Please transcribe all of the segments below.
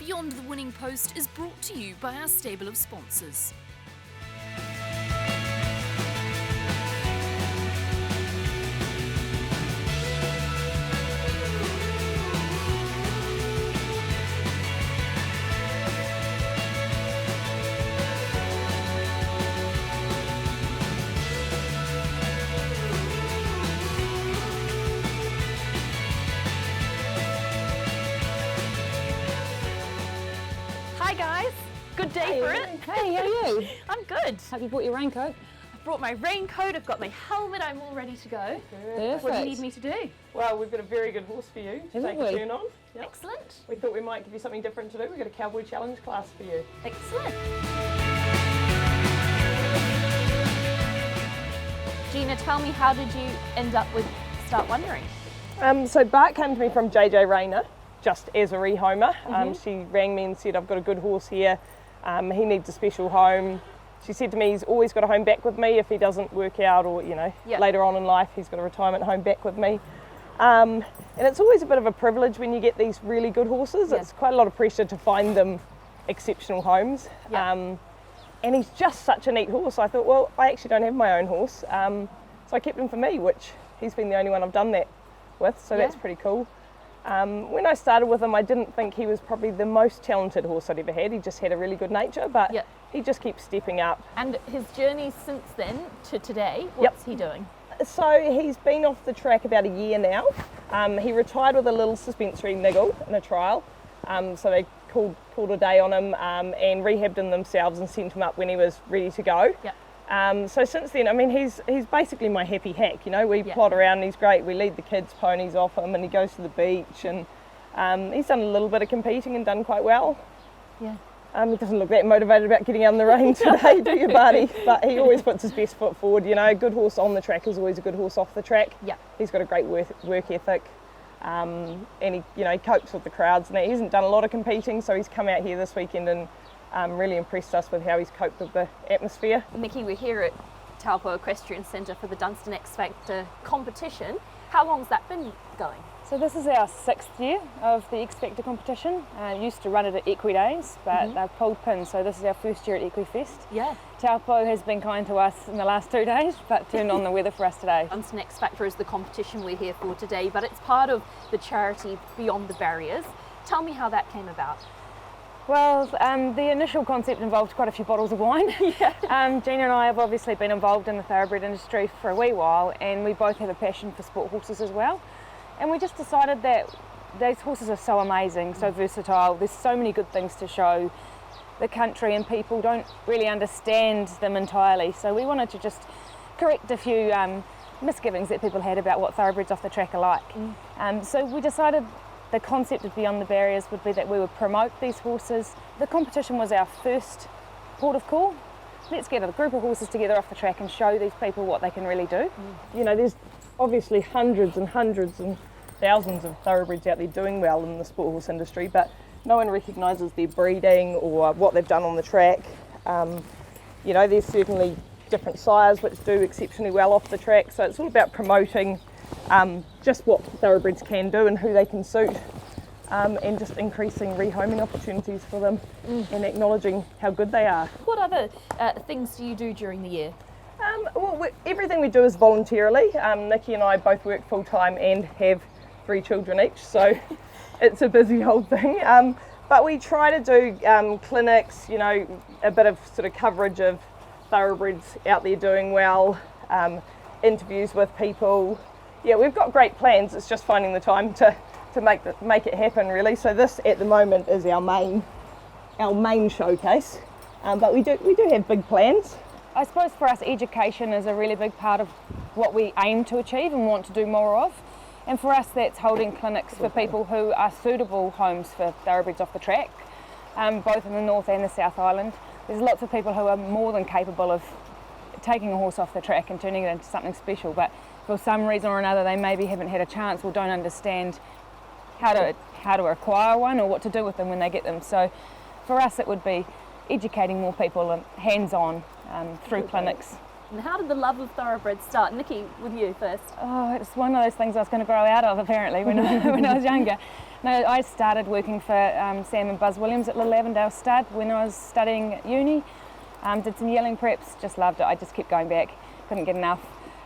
Beyond the Winning Post is brought to you by our stable of sponsors. Hi guys, good day for it. Hey, how are you? I'm good. Have you brought your raincoat? I've brought my raincoat, I've got my helmet, I'm all ready to go. Perfect. What do you need me to do? Well, we've got a very good horse for you to take a turn on. Yep. Excellent. We thought we might give you something different to do. We've got a Cowboy Challenge class for you. Excellent. Gina, tell me, how did you end up with Start Wondering? So Bart came to me from JJ Rayner, just as a rehomer. She rang me and said, I've got a good horse here. He needs a special home. She said to me, he's always got a home back with me if he doesn't work out, or later on in life he's got a retirement home back with me. And it's always a bit of a privilege when you get these really good horses. It's quite a lot of pressure to find them exceptional homes. And he's just such a neat horse. I thought, well, I actually don't have my own horse, so I kept him for me, which he's been the only one I've done that with, so that's pretty cool. When I started with him, I didn't think he was probably the most talented horse I'd ever had. He just had a really good nature, but he just keeps stepping up. And his journey since then to today, what's he doing? So he's been off the track about a year now. He retired with a little suspensory niggle in a trial. So they called a day on him and rehabbed him themselves and sent him up when he was ready to go. So since then, I mean, he's basically my happy hack. We plod around and he's great. We lead the kids' ponies off him and he goes to the beach, and he's done a little bit of competing and done quite well. He doesn't look that motivated about getting out in the rain today, do you, Barty? But he always puts his best foot forward. A good horse on the track is always a good horse off the track. He's got a great work ethic, and he copes with the crowds. And he hasn't done a lot of competing, so he's come out here this weekend and really impressed us with how he's coped with the atmosphere. Nicky, we're here at Taupo Equestrian Centre for the Dunstan Ex-Factor competition. How long's that been going? So this is our 6th year of the Ex-Factor competition. Used to run it at Equidays, but they've pulled pins, so this is our first year at Equifest. Taupo has been kind to us in the last 2 days, but turned on the weather for us today. Dunstan Ex-Factor is the competition we're here for today, but it's part of the charity Beyond the Barriers. Tell me how that came about. Well, the initial concept involved quite a few bottles of wine. Gina and I have obviously been involved in the thoroughbred industry for a wee while, and we both have a passion for sport horses as well. And we just decided that these horses are so amazing, so versatile. There's so many good things to show the country, and people don't really understand them entirely. So we wanted to just correct a few misgivings that people had about what thoroughbreds off the track are like. So we decided the concept of Beyond the Barriers would be that we would promote these horses. The competition was our first port of call. Let's get a group of horses together off the track and show these people what they can really do. There's obviously hundreds and thousands of thoroughbreds out there doing well in the sport horse industry, but no one recognises their breeding or what they've done on the track. There's certainly different sires which do exceptionally well off the track, so it's all about promoting just what thoroughbreds can do and who they can suit, and just increasing rehoming opportunities for them and acknowledging how good they are. What other things do you do during the year? Everything we do is voluntarily. Nicky and I both work full time and have 3 children each, so it's a busy old thing. But we try to do clinics, a bit of sort of coverage of thoroughbreds out there doing well, interviews with people. We've got great plans. It's just finding the time to make it happen, really. So this at the moment is our main showcase, but we do have big plans. I suppose for us, education is a really big part of what we aim to achieve and want to do more of. And for us, that's holding clinics for people who are suitable homes for thoroughbreds off the track, both in the North and the South Island. There's lots of people who are more than capable of taking a horse off the track and turning it into something special, but for some reason or another they maybe haven't had a chance or don't understand how to acquire one or what to do with them when they get them. So for us it would be educating more people and hands-on through clinics. And how did the love of thoroughbreds start? Nicky, with you first. Oh, it's one of those things I was going to grow out of apparently when I was younger. No, I started working for Sam and Buzz Williams at Little Avondale Stud when I was studying at uni. Did some yearling preps, just loved it. I just kept going back, couldn't get enough.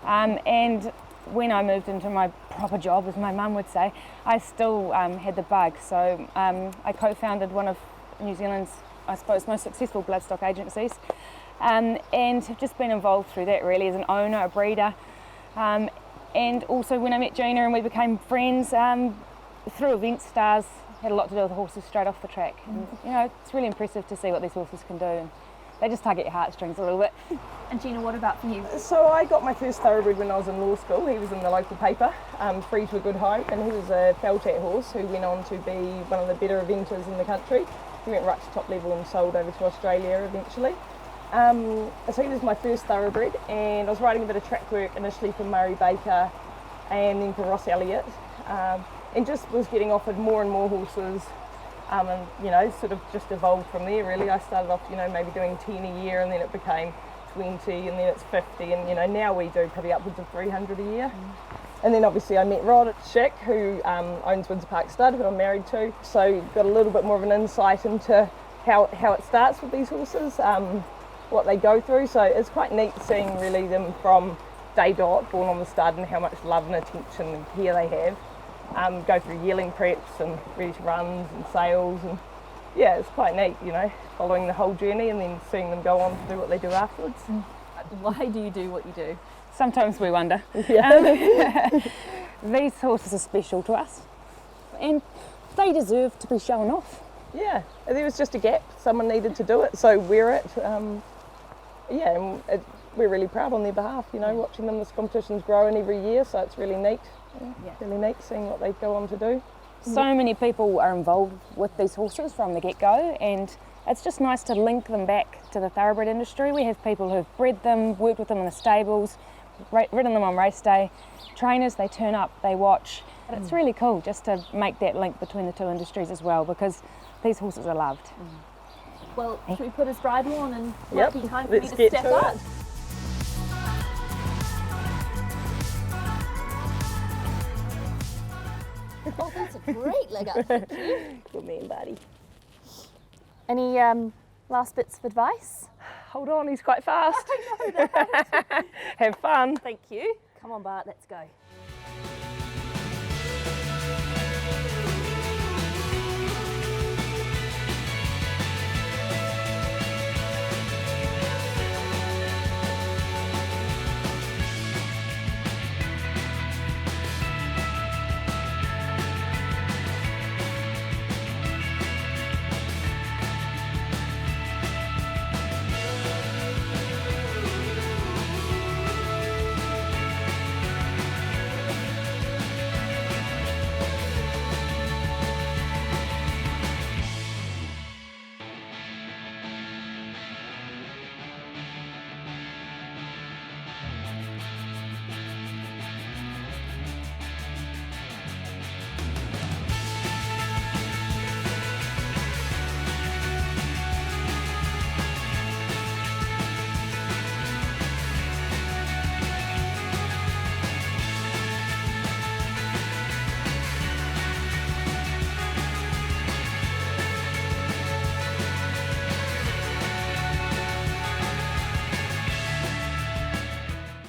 And when I moved into my proper job, as my mum would say, I still had the bug. So I co-founded one of New Zealand's, I suppose, most successful bloodstock agencies, and have just been involved through that really as an owner, a breeder. And also when I met Gina and we became friends through Event Stars, had a lot to do with the horses straight off the track. And, you know, it's really impressive to see what these horses can do. And they just tug at your heartstrings a little bit. And Gina, what about for you? So I got my first thoroughbred when I was in law school. He was in the local paper, Free to a Good Home, and he was a Feltat horse who went on to be one of the better eventers in the country. He went right to top level and sold over to Australia eventually. So he was my first thoroughbred, and I was riding a bit of track work initially for Murray Baker and then for Ross Elliott, and just was getting offered more and more horses, and you know, sort of just evolved from there really. I started off, you know, maybe doing 10 a year, and then it became 20, and then it's 50, and you know, now we do probably upwards of 300 a year. And then obviously I met Rod Schick, who owns Windsor Park Stud, who I'm married to, so got a little bit more of an insight into how it starts with these horses, what they go through. So it's quite neat seeing really them from day dot, born on the stud, and how much love and attention and care they have. Go through yearling preps and ready to runs and sales, and yeah, it's quite neat, you know, following the whole journey and then seeing them go on to do what they do afterwards. Why do you do what you do? Sometimes we wonder. Yeah. These horses are special to us and they deserve to be shown off. Yeah, there was just a gap, someone needed to do it, so we're it. Yeah, and we're really proud on their behalf, you know, watching them. This competition's growing every year, so it's really neat. Yeah. Really neat seeing what they go on to do. So many people are involved with these horses from the get-go, and it's just nice to link them back to the thoroughbred industry. We have people who've bred them, worked with them in the stables, ridden them on race day. Trainers, they turn up, they watch, and it's really cool just to make that link between the two industries as well, because these horses are loved. Well, should we put his bridle on and Yep, might be time for me let's to get step to up? it. Oh, that's a great leg up. Thank you. Good man, buddy. Any last bits of advice? Hold on, he's quite fast. Have fun. Thank you. Come on, Bart, let's go.